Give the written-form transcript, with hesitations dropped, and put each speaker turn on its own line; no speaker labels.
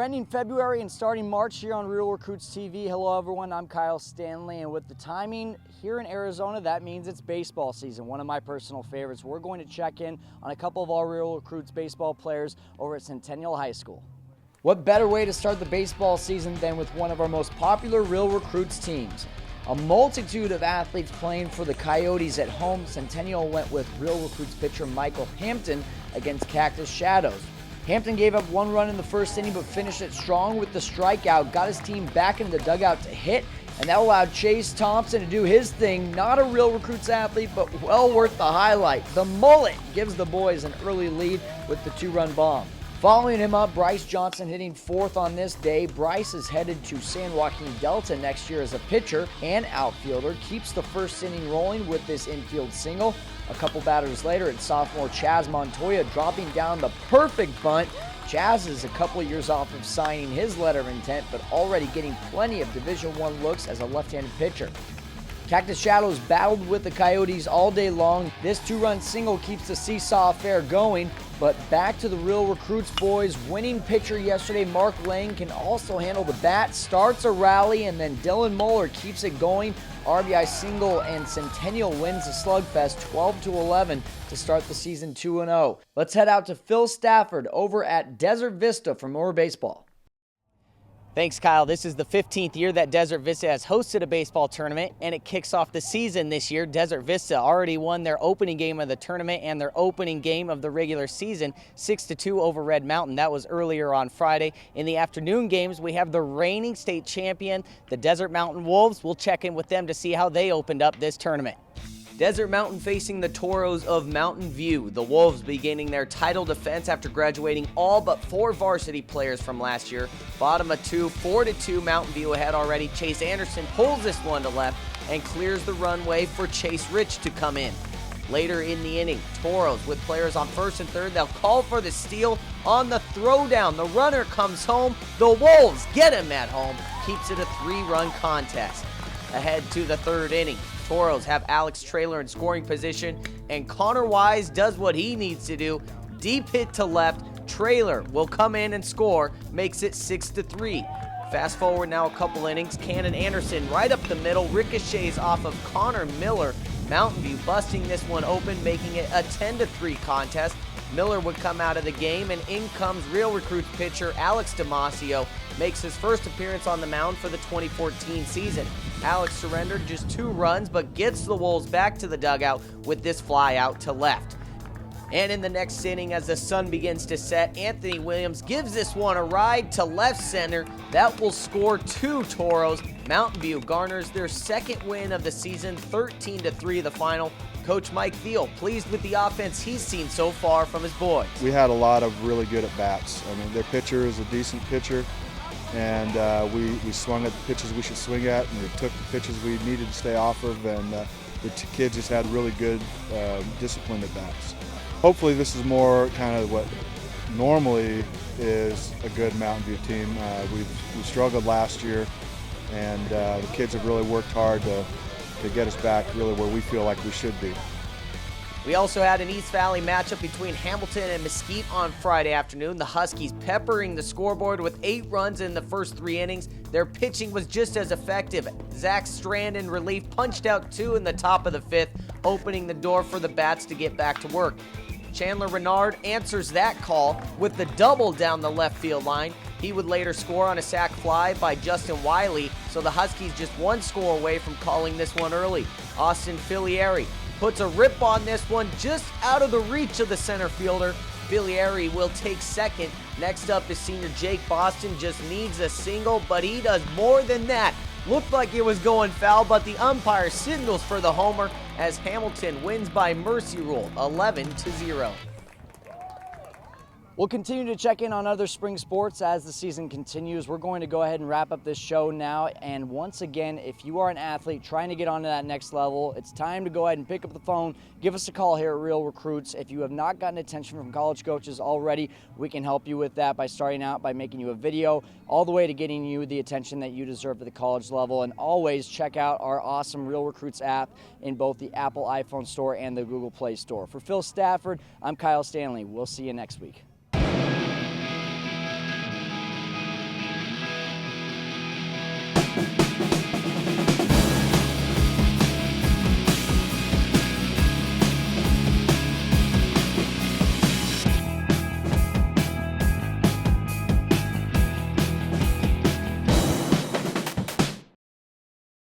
We're ending February and starting March here on Real Recruits TV. Hello everyone, I'm Kyle Stanley, and with the timing here in Arizona, that means it's baseball season, one of my personal favorites. We're going to check in on a couple of our Real Recruits baseball players over at Centennial High School. What better way to start the baseball season than with one of our most popular Real Recruits teams? A multitude of athletes playing for the Coyotes at home. Centennial went with Real Recruits pitcher Michael Hampton against Cactus Shadows. Hampton gave up one run in the first inning but finished it strong with the strikeout, got his team back into the dugout to hit, and that allowed Chase Thompson to do his thing. Not a Real Recruits athlete, but well worth the highlight. The mullet gives the boys an early lead with the two-run bomb. Following him up, Bryce Johnson hitting fourth on this day. Bryce is headed to San Joaquin Delta next year as a pitcher and outfielder. Keeps the first inning rolling with this infield single. A couple batters later, it's sophomore Chaz Montoya dropping down the perfect bunt. Chaz is a couple years off of signing his letter of intent, but already getting plenty of Division I looks as a left-handed pitcher. Cactus Shadows battled with the Coyotes all day long. This two-run single keeps the seesaw affair going, but back to the Real Recruits boys. Winning pitcher yesterday, Mark Lang, can also handle the bat, starts a rally, and then Dylan Moeller keeps it going. RBI single, and Centennial wins the slugfest 12-11 to start the season 2-0. Let's head out to Phil Stafford over at Desert Vista for more baseball. Thanks, Kyle. This is the 15th year that Desert Vista has hosted a baseball tournament, and it kicks off the season this year. Desert Vista already won their opening game of the tournament and their opening game of the regular season, 6-2 over Red Mountain. That was earlier on Friday. In the afternoon games, we have the reigning state champion, the Desert Mountain Wolves. We'll check in with them to see how they opened up this tournament. Desert Mountain facing the Toros of Mountain View. The Wolves beginning their title defense after graduating all but 4 varsity players from last year. Bottom of 2, 4-2, Mountain View ahead already. Chase Anderson pulls this one to left and clears the runway for Chase Rich to come in. Later in the inning, Toros with players on first and third. They'll call for the steal on the throwdown. The runner comes home. The Wolves get him at home. Keeps it a 3-run contest. Ahead to the third inning. Toros have Alex Traylor in scoring position, and Connor Wise does what he needs to do. Deep hit to left. Traylor will come in and score, makes it 6-3. Fast forward now a couple innings. Cannon Anderson right up the middle, ricochets off of Connor Miller. Mountain View busting this one open, making it a 10-3 contest. Miller would come out of the game, and in comes Real Recruits pitcher Alex Damasio. Makes his first appearance on the mound for the 2014 season. Alex surrendered just 2 runs, but gets the Wolves back to the dugout with this fly out to left. And in the next inning, as the sun begins to set, Anthony Williams gives this one a ride to left center. That will score 2 Toros. Mountain View garners their second win of the season, 13-3 the final. Coach Mike Thiel pleased with the offense he's seen so far from his boys.
We had a lot of really good at-bats. I mean, their pitcher is a decent pitcher, and we swung at the pitches we should swing at, and we took the pitches we needed to stay off of, and the kids just had really good disciplined at-bats. Hopefully this is more kind of what normally is a good Mountain View team. We struggled last year, and the kids have really worked hard to get us back really where we feel like we should be.
We also had an East Valley matchup between Hamilton and Mesquite on Friday afternoon. The Huskies peppering the scoreboard with 8 runs in the first 3 innings. Their pitching was just as effective. Zach Strand in relief punched out 2 in the top of the 5th, opening the door for the bats to get back to work. Chandler Renard answers that call with the double down the left field line. He would later score on a sac fly by Justin Wiley, so the Huskies just 1 score away from calling this one early. Austin Filieri puts a rip on this one just out of the reach of the center fielder. Filieri will take second. Next up is senior Jake Boston, just needs a single, but he does more than that. Looked like it was going foul, but the umpire signals for the homer as Hamilton wins by mercy rule, 11-0. We'll continue to check in on other spring sports as the season continues. We're going to go ahead and wrap up this show now. And once again, if you are an athlete trying to get onto that next level, it's time to go ahead and pick up the phone. Give us a call here at Real Recruits. If you have not gotten attention from college coaches already, we can help you with that by starting out by making you a video, all the way to getting you the attention that you deserve at the college level. And always check out our awesome Real Recruits app in both the Apple iPhone store and the Google Play store. For Phil Stafford, I'm Kyle Stanley. We'll see you next week.